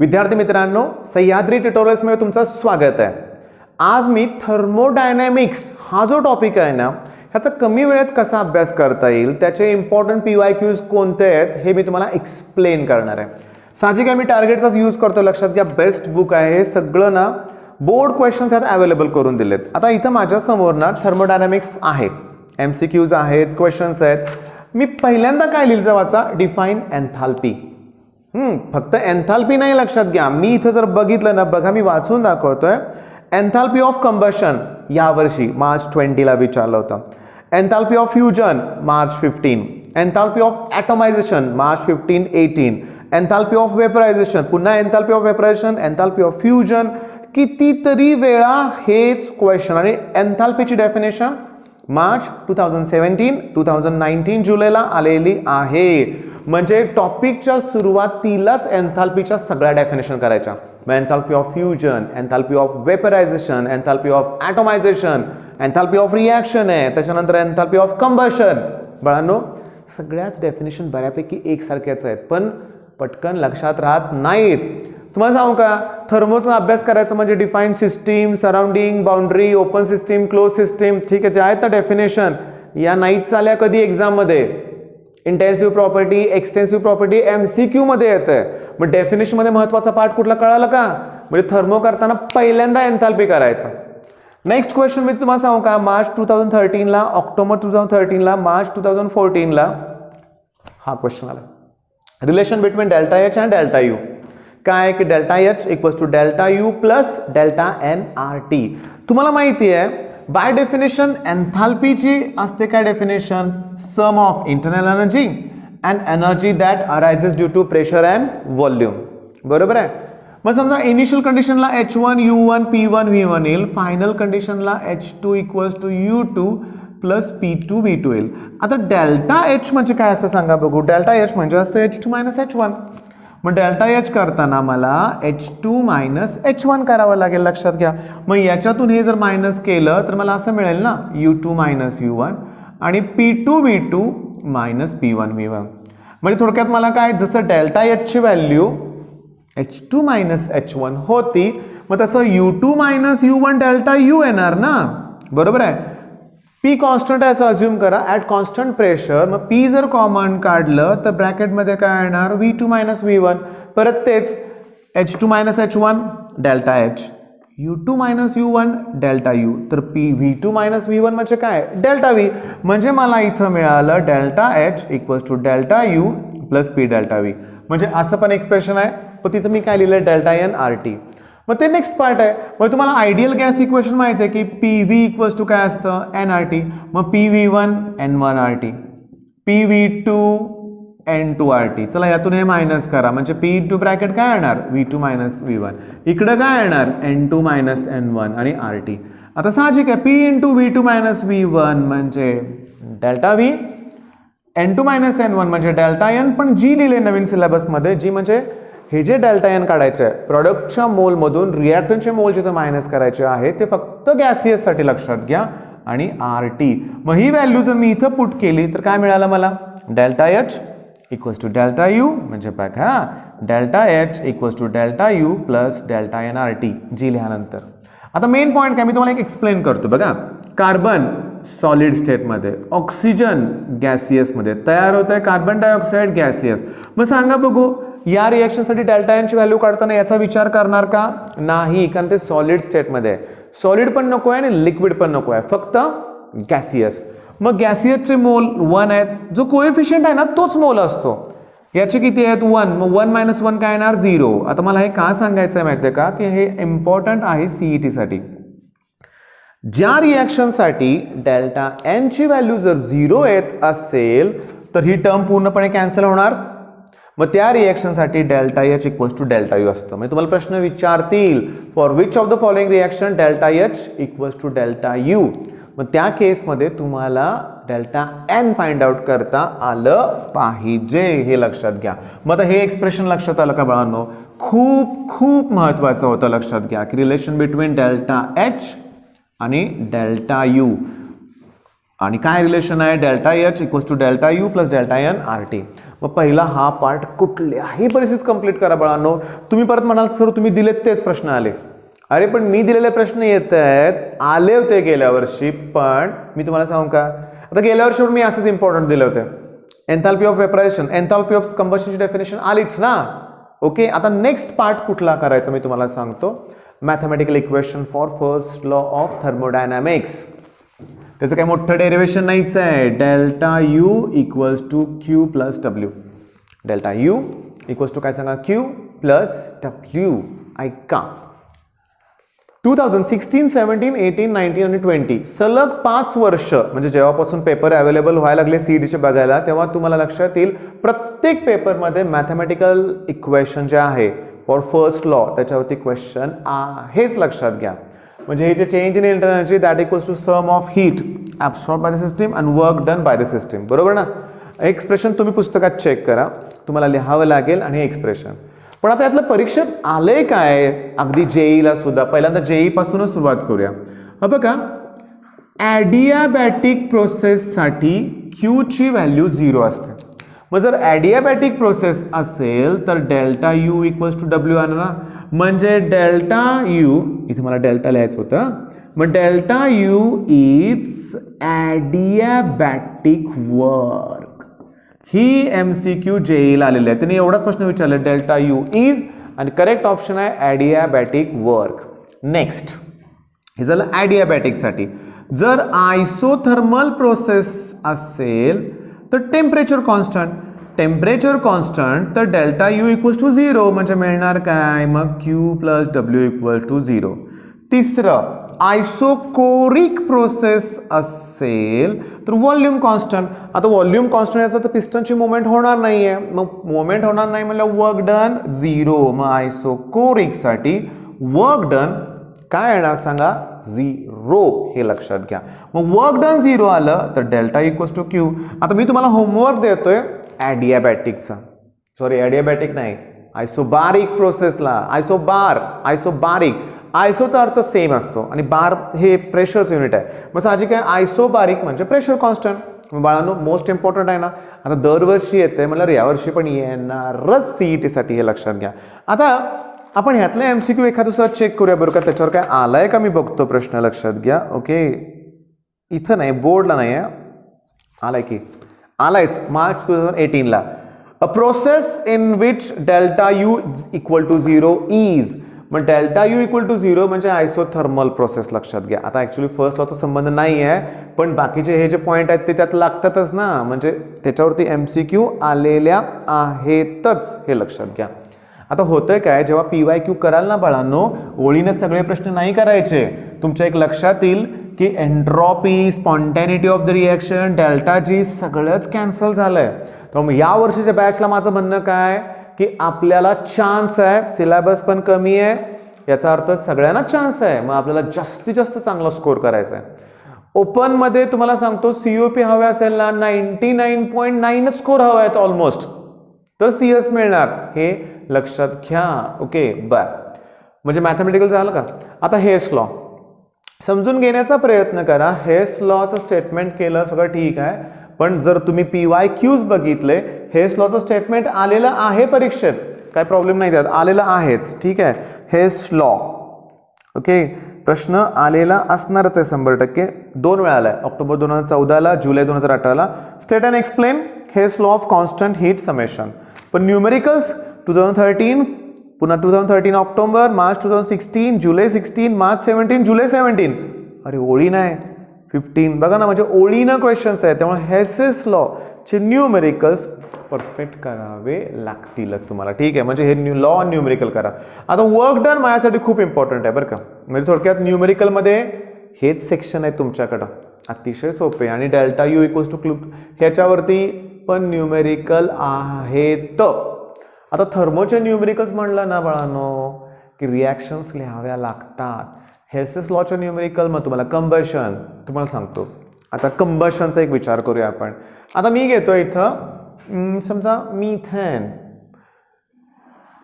विद्यार्थी मित्रांनो, सह्याद्री ट्युटोरियल्समध्ये तुमचं स्वागत आहे। आज मी थर्मोडायनॅमिक्स हा जो टॉपिक आहे ना, ह्याचा कमी वेळेत कसा अभ्यास करता येईल, त्याचे इम्पॉर्टंट PYQs कोणते आहेत हे मी तुम्हाला एक्सप्लेन करणार आहे। साहजिक आहे, मी टार्गेटचाच यूज करतो, लक्षात घ्या। बेस्ट बुक आहे हे सगळं ना, बोर्ड क्वेश्चन्स आहेत अवेलेबल करून दिलेत। आता इथं माझ्या समोर ना थर्मोडायनॅमिक्स आहे, MCQs आहेत, क्वेश्चन्स आहेत। मी पहिल्यांदा काय लिहिलं वाचा, डिफाइन एन्थाल्पी। फक्त एन्थाल्पी नाही, लक्षात घ्या। मी इथं जर बघितलं ना, बघा मी वाचून दाखवतोय। एन्थाल्पी ऑफ कंबशन यावर्षी मार्च 20 ला विचारलं होतं। Enthalpy of fusion March 15, enthalpy of atomisation March 15-18, enthalpy of vaporisation, पुन्हा enthalpy of vaporisation, enthalpy of fusion, कितीतरी वेळा हेच क्वेश्चन। आणि एन्थाल्पीची डेफिनेशन मार्च 2017, 2019 जुलैला आलेली आहे। म्हणजे टॉपिकच्या सुरुवातीलाच एन्थाल्पीच्या सगळ्या डेफिनेशन करायच्या। Enthalpy of fusion, enthalpy of vaporisation, enthalpy of ॲटोमायझेशन, enthalpy of reaction आहे, त्याच्यानंतर एन्थाल्पी ऑफ कंबशन। बाळांनो, सगळ्याच डेफिनेशन बऱ्यापैकी एकसारख्याच आहेत, पण पटकन लक्षात राहत नाहीत। तुम्हाला सांगू का, थर्मोचा अभ्यास करायचा म्हणजे define system, surrounding, boundary, open system, close system, ठीक आहे, जे आहेत ना डेफिनेशन, या नाहीच चालल्या कधी एक्झाममध्ये। Intensive property, extensive property MCQ मध्ये येतं। मग डेफिनेशन मध्ये महत्वाचा पार्ट कुठला कळाला का? म्हणजे थर्मो करताना पहिल्यांदा एन्थाल्पी करायचं। नेक्स्ट क्वेश्चन मी तुम्हाला सांगू का, मार्च 2013 ला, ऑक्टोबर 2013 ला, मार्च 2014 ला हा क्वेश्चन आला। Relation between delta H and delta U काय की delta H equals to delta U plus delta NRT। तुम्हाला माहिती आहे, बाय डेफिनेशन एन्थाल्पीची असते काय definition, sum of internal energy and energy that arises due to pressure and volume, बरोबर आहे। मग समजा इनिशियल कंडिशनला H1 U1 P1 V1 येईल, फायनल कंडिशनला H2 equals to U2 plus P2 V2 येईल। आता डेल्टा H म्हणजे काय असतं सांगा बघू। डेल्टा H म्हणजे असतं H2 मायनस H1। मग डेल्टा H करताना मला H2 मायनस H1 करावं लागेल, लक्षात घ्या। मग याच्यातून हे जर मायनस केलं तर मला असं मिळेल ना, U2 मायनस U1 आणि P2 V2 minus P1 V1। म्हणजे थोडक्यात मला काय, जसं डेल्टा H ची व्हॅल्यू H2 मायनस H1 होती, मग तसं U2 minus U1 delta U येणार ना, बरोबर आहे। P कॉन्स्टंट आहे असं अज्युम करा, ॲट कॉन्स्टंट प्रेशर। मग P जर कॉमन काढलं तर ब्रॅकेटमध्ये काय येणार, V2 मायनस V1, परत तेच H2 minus H1 delta H, U2 minus U1 delta U, तर V2 मायनस V1 म्हणजे काय, डेल्टा V। म्हणजे मला इथं मिळालं delta H equals to delta U plus P delta V। म्हणजे असं पण एक्सप्रेशन आहे, पण तिथं मी काय लिहिलं, डेल्टा NRT। मग ते नेक्स्ट पार्ट आहे। मग तुम्हाला आयडियल गॅस इक्वेशन माहिती आहे की PV इक्वल्स टू काय असतं, NRT। मग PV1 N1RT, PV2 N2RT। चला यातून हे मायनस करा, म्हणजे P इंटू ब्रॅकेट काय येणार, V2 मायनस V1, इकडं काय येणार, N2 मायनस N1 आणि RT। आता साहजिक आहे, P into V2 minus V1 म्हणजे delta V, N2 minus N1 म्हणजे डेल्टा N, पण जी लिहिले नवीन सिलेबसमध्ये, जी म्हणजे हे जे डेल्टा N काढायचे आहे प्रॉडक्टच्या मोलमधून रिॲक्टंटचे मोल जिथं मायनस करायचे आहे, ते फक्त गॅसियससाठी लक्षात घ्या, आणि RT। मग ही व्हॅल्यू जर मी इथं पुट केली तर काय मिळालं मला, delta H equals to delta U, म्हणजे बघा delta H equals to delta U plus delta NRT, जी लिहानंतर। आता मेन पॉईंट काय, मी तुम्हाला एक एक्सप्लेन करतो बघा। कार्बन सॉलिड स्टेटमध्ये, ऑक्सिजन गॅसियसमध्ये तयार होत आहे, कार्बन डायऑक्साईड गॅसियस। मग सांगा बघू, या रिएक्शनसाठी डेल्टा N ची व्हॅल्यू काढताना याचा विचार करणार का, नाही, कारण ते सॉलिड स्टेटमध्ये आहे। सॉलिड पण नको आहे आणि लिक्विड पण नको आहे, फक्त गॅसियस। मग गॅसियसचे मोल 1 आहेत, जो कोएफिशियंट आहे ना तोच मोल असतो। याचे किती आहेत, 1, मग 1 मायनस 1 काय येणार, 0। आता मला हे का सांगायचं आहे माहिती आहे का, की हे इम्पॉर्टंट आहे CET साठी। ज्या रिॲक्शनसाठी डेल्टा N ची व्हॅल्यू जर 0 येत असेल तर ही टर्म पूर्णपणे कॅन्सल होणार। मग त्या रिॲक्शनसाठी delta H equals to delta U असतं। म्हणजे तुम्हाला प्रश्न विचारतील, for which of the following reaction delta H equals to delta U। मग त्या केसमध्ये तुम्हाला डेल्टा N फाइंड आउट करता आलं पाहिजे, हे लक्षात घ्या। मग आता हे एक्सप्रेशन लक्षात आलं का बाळांनो, खूप खूप महत्वाचं होतं, लक्षात घ्या की रिलेशन बिटवीन डेल्टा H आणि डेल्टा U आणि काय रिलेशन आहे, delta H equals to delta U plus delta NRT। मग पहिला हा पार्ट कुठल्याही परिस्थितीत कंप्लीट करा बाळांनो. तुम्ही परत म्हणाल सर तुम्ही दिलेत तेच प्रश्न आले. अरे पण मी दिलेले प्रश्न येत आहेत, आले होते गेल्या वर्षी, पण मी तुम्हाला सांगू का, आता गेल्या वर्षी मी असेच इम्पॉर्टंट दिले होते. Enthalpy of vaporisation, enthalpy of कंबशनची डेफिनेशन आलीच ना. ओके, आता नेक्स्ट पार्ट कुठला करायचा मी तुम्हाला सांगतो. Mathematical equation for first law of thermodynamics. त्याचं काही मोठं डेरिव्हेशन नाहीच आहे. Delta U equals to Q plus W. Delta U equals to काय सांगा, क्यू प्लस डब्ल्यू. ऐका, 2016, 17, 18, 19 आणि 20 सलग 5 वर्ष, म्हणजे जेव्हापासून पेपर अवेलेबल व्हायला लागले सीईटीचे बघायला, तेव्हा तुम्हाला लक्षात येईल प्रत्येक पेपरमध्ये मॅथमॅटिकल इक्वेशन जे आहे फॉर फर्स्ट लॉ त्याच्यावरती क्वेश्चन आहेच, लक्षात घ्या. म्हणजे हे जे change in internal energy that equals to sum of heat absorb by the system and work done by the system. बरोबर ना. एक्सप्रेशन तुम्ही पुस्तकात चेक करा, तुम्हाला लिहावं लागेल आणि एक्सप्रेशन. पण आता यातलं परीक्षेत आलंय काय, अगदी जेईला सुद्धा. पहिल्यांदा जेई पासूनच सुरुवात करूया. बघा, ॲडियाबॅटिक प्रोसेससाठी क्यू ची व्हॅल्यू 0 असते. मग जर ॲडियाबॅटिक प्रोसेस असेल तर delta U equals to W आहे ना. म्हणजे डेल्टा यू, इथे मला डेल्टा लिहायचं होतं, मग delta U is adiabatic work. ही MCQ जेईला आलेली आहे. त्यांनी एवढाच प्रश्न विचारला, डेल्टा यू इज, आणि करेक्ट ऑप्शन आहे ॲडियाबॅटिक वर्क. नेक्स्ट, हे झालं ॲडियाबॅटिकसाठी. जर आयसोथर्मल प्रोसेस असेल तर टेम्परेचर कॉन्स्टंट, तर डेल्टा यू इक्वल्स टू 0, म्हणजे मिळणार काय, मग Q plus W equal to 0. तिसरं, आयसोकोरिक प्रोसेस असेल तर व्हॉल्यूम कॉन्स्टंट. आता व्हॉल्यूम कॉन्स्टंट याचा तर पिस्टनची मुवमेंट होणार नाही आहे, मग मुवमेंट होणार नाही म्हणजे वर्क डन 0. मग आयसोकोरिकसाठी वर्क डन काय येणार सांगा, 0. हे लक्षात घ्या. मग वर्क डन 0 आलं तर डेल्टा इक्वल्स टू क्यू. आता मी तुम्हाला होमवर्क देतोय ॲडियाबॅटिकचा, सॉरी ॲडियाबॅटिक नाही, आयसोबारिक प्रोसेसला. आयसोबारिक, आयसोचा अर्थ सेम असतो आणि बार हे प्रेशरचं युनिट आहे. मग साहजिक आहे आयसोबारिक म्हणजे प्रेशर कॉन्स्टंट. बाळांनो मोस्ट इम्पॉर्टंट आहे ना. आता दरवर्षी येते म्हणजे यावर्षी पण येणारच सीईटीसाठी, हे लक्षात घ्या. आता आपण ह्यातलं MCQ एखाद दुसरा चेक करूया बरं का, त्याच्यावर काय आलाय का मी बघतो प्रश्न, लक्षात घ्या. ओके, इथं नाही, बोर्डला नाही आहे, आलाय की आलायच, मार्च 2018ला. A process in which delta U equal to 0 is. मग डेल्टा यू इक्वल टू 0 म्हणजे आयसोथर्मल प्रोसेस, लक्षात घ्या. आता ॲक्च्युली फर्स्ट लॉचा संबंध नाही आहे, पण बाकीचे हे जे पॉईंट आहेत ते त्यात लागतातच ना, म्हणजे त्याच्यावरती MCQ आलेल्या आहेतच, हे लक्षात घ्या. आता होतंय काय, जेव्हा PYQ कराल ना बाळांनो, ओळीने सगळे प्रश्न नाही करायचे. तुमच्या एक लक्षात येईल की entropy, spontaneity of the reaction, delta G सगळंच कॅन्सल झालंय. तर मग या वर्षीच्या बॅचला माझं म्हणणं काय की आपल्याला चान्स आहे, सिलेबस पण कमी आहे, याचा अर्थ सगळ्यांना चान्स आहे. मग आपल्याला जास्तीत जास्त चांगला स्कोर करायचा आहे. ओपनमध्ये तुम्हाला सांगतो COP हवे असेल ना 99.9 स्कोर हवा आहे ऑलमोस्ट, तर CS मिळणार, हे लक्षात घ्या. ओके, बर, म्हणजे मॅथमॅटिकल झालं का. आता हेस लॉ समजून घेण्याचा प्रयत्न करा. हेस लॉचं स्टेटमेंट केलं सगळं ठीक आहे, पण जर तुम्ही PYQs बघितले, हेस लॉचं स्टेटमेंट आलेलं आहे परीक्षेत, काय प्रॉब्लेम नाही त्यात, आलेलं आहेच, ठीक आहे. हेस लॉ, ओके, प्रश्न आलेला असणारच आहे 100%. 2 वेळा आलाय, ऑक्टोबर 2014ला, जुलै 2018ला. State and explain Hess law of constant heat summation. पण न्यूमेरिकल्स 2013, पुन्हा 2013 October, March 2016, July 16, March 17, July 17. अरे ओळी नाही, 15. बघा ना, म्हणजे ओळीनं क्वेश्चन्स आहेत. त्यामुळे हेसेस लॉ चे न्यूमेरिकल्स परफेक्ट करावे लागतीलच तुम्हाला, ठीक आहे. म्हणजे हे लॉ न्यूमेरिकल करा. आता वर्क डन माझ्यासाठी खूप इम्पॉर्टंट आहे बरं का. म्हणजे थोडक्यात न्यूमेरिकलमध्ये हेच सेक्शन आहे तुमच्याकडं, अतिशय सोपे. आणि delta U equals to Q ह्याच्यावरती पण न्यूमेरिकल आहेत. आता थर्मोचे न्यूमेरिकल्स म्हणलं ना बाळांनो की रिॲक्शन्स लिहाव्या लागतात. हेसेस लॉच्या न्यूमेरिकल, मग तुम्हाला कंबशन, तुम्हाला सांगतो. आता कंबशनचा एक विचार करूया आपण. आता मी घेतो इथं समजा मिथेन.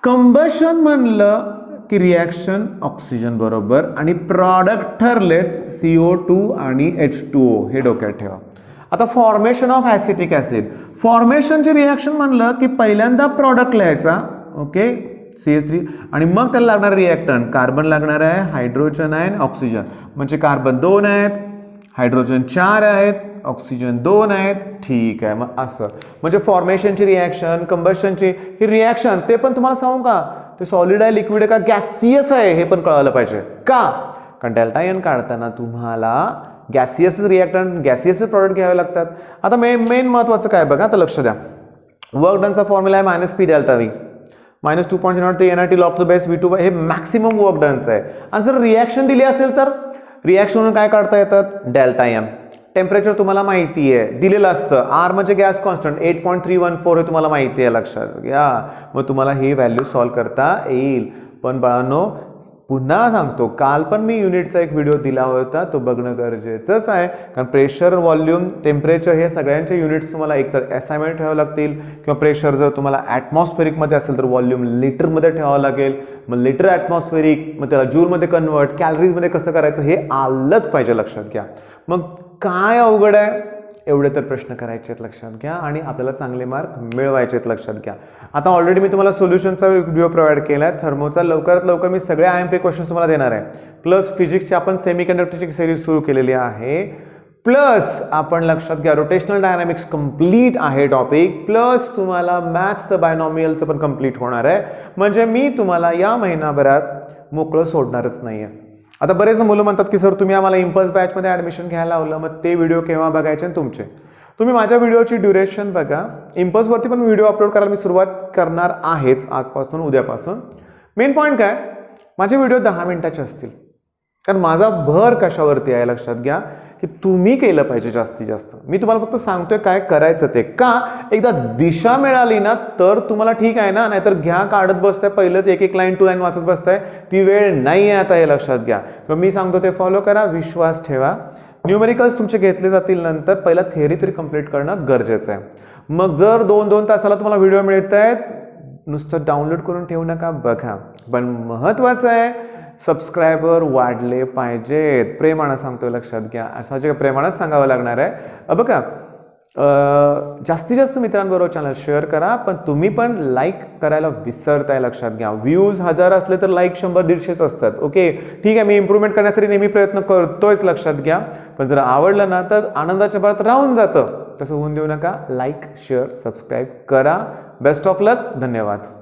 कंबशन म्हणलं की रिॲक्शन ऑक्सिजन बरोबर आणि प्रॉडक्ट ठरलेत CO2 आणि H2O, हे डोक्यात ठेवा. आता फॉर्मेशन ऑफ ॲसिटिक ॲसिड. फॉर्मेशनची रिॲक्शन म्हणलं की पहिल्यांदा प्रॉडक्ट लिहायचा, ओके, CH3, आणि मग त्याला लागणारं रिॲक्टंट कार्बन लागणार आहे, हायड्रोजन आहे, ऑक्सिजन. म्हणजे कार्बन 2 आहेत, हायड्रोजन 4 आहेत, ऑक्सिजन 2 आहेत. ठीक आहे, मग असं म्हणजे फॉर्मेशनची रिॲक्शन, कंबशनची ही रिॲक्शन, ते पण तुम्हाला सांगू का, ते सॉलिड आहे, लिक्विड आहे का गॅसियस आहे हे पण कळायला पाहिजे. का? कारण डेल्टा एन काढताना तुम्हाला गॅसियस रिॲक्टंट, गॅसियस प्रॉडक्ट घ्यावे लागतात. आता मेन महत्त्वाचं काय बघा, आता लक्ष द्या. वर्क डनचा फॉर्म्युला आहे -P delta V, -2.03 NRT log to base V2, हे मॅक्सिमम वर्क डनचं आहे. आणि जर रिॲक्शन दिली असेल तर रिॲक्शन म्हणून काय काढता येतात, डेल्टा एम. टेम्परेचर तुम्हाला माहिती आहे, दिलेलं असतं, R म्हणजे गॅस कॉन्स्टंट 8.314 हे तुम्हाला माहिती आहे, लक्षात घ्या. मग तुम्हाला ही व्हॅल्यू सॉल्व्ह करता येईल. पण बाळांनो, पुन्हा सांगतो, काल पण मी युनिटचा एक व्हिडिओ दिला होता, तो बघणं गरजेचंच आहे. कारण प्रेशर, व्हॉल्यूम, टेम्परेचर हे सगळ्यांचे युनिट्स तुम्हाला एकतर SI मध्ये ठेवावे लागतील, किंवा प्रेशर जर तुम्हाला ॲटमॉस्फेरिकमध्ये असेल तर व्हॉल्यूम लिटरमध्ये ठेवावं लागेल. मग लिटर ॲटमॉस्फेरिक, मग त्याला जूलमध्ये कन्वर्ट, कॅलरीजमध्ये कसं करायचं हे आलंच पाहिजे, लक्षात घ्या. मग काय अवघड आहे, एवढे तर प्रश्न करायचे आहेत, लक्षात घ्या, आणि आपल्याला चांगले मार्क मिळवायचे आहेत, लक्षात घ्या. आता ऑलरेडी मी तुम्हाला सोल्युशनचा व्हिडिओ प्रोव्हाइड केला आहे थर्मोचा. लवकरात लवकर मी सगळे IMP क्वेश्चन्स तुम्हाला देणार आहे. प्लस फिजिक्सची आपण सेमीकंडक्टरची सिरीज सुरू केलेली आहे. प्लस आपण लक्षात घ्या रोटेशनल डायनामिक्स कंप्लीट आहे टॉपिक. प्लस तुम्हाला मॅथ्सचं बायनॉमियलचं पण कंप्लीट होणार आहे. म्हणजे मी तुम्हाला या महिनाभरात मोकळं सोडणारच नाही आहे. आता बरेच मुलं म्हणतात की सर तुम्ही आम्हाला इम्पल्स बॅचमध्ये ॲडमिशन घ्यायला लावलं, मग ते व्हिडिओ केव्हा बघायचे तुमचे. तुम्ही माझ्या व्हिडिओची ड्युरेशन बघा. इम्पल्सवरती पण व्हिडिओ अपलोड करायला मी सुरुवात करणार आहेच आजपासून, उद्यापासून. मेन पॉईंट काय, माझे व्हिडिओ 10 मिनिटाचे असतील. कारण माझा भर कशावरती आहे, लक्षात घ्या, की तुम्ही केलं पाहिजे जास्तीत जास्त. मी तुम्हाला फक्त सांगतोय काय करायचं ते. का, एकदा दिशा मिळाली ना तर तुम्हाला ठीक आहे ना, नाहीतर घ्या काढत बसताय, पहिलंच एक लाईन 2 लाईन वाचत बसताय, ती वेळ नाही आहे आता, हे लक्षात घ्या. तर मी सांगतो ते फॉलो करा, विश्वास ठेवा. न्यूमेरिकल्स तुमचे घेतले जातील नंतर, पहिला थेअरी तरी कंप्लीट करणं गरजेचं आहे. मग जर 2-2 तासाला तुम्हाला व्हिडिओ मिळत आहेत, नुसतं डाउनलोड करून ठेवू नका, बघा. पण महत्त्वाचं आहे, सबस्क्रायबर वाढले पाहिजेत. प्रेमानं सांगतोय, लक्षात घ्या. असाचे प्रेमानंच सांगावं लागणार आहे. बघा, जास्तीत जास्त मित्रांबरोबर चॅनल शेअर करा, पण तुम्ही पण लाईक करायला विसरताय, लक्षात घ्या. व्ह्यूज 1000 असले तर लाईक 100-150 असतात. ओके, ठीक आहे, मी इम्प्रूव्हमेंट करण्यासाठी नेहमी प्रयत्न करतोयच, लक्षात घ्या. पण जर आवडलं ना तर आनंदाच्या भरात राहून जातं. तसं होऊन देऊ नका. लाईक, शेअर, सबस्क्राईब करा. बेस्ट ऑफ लक. धन्यवाद.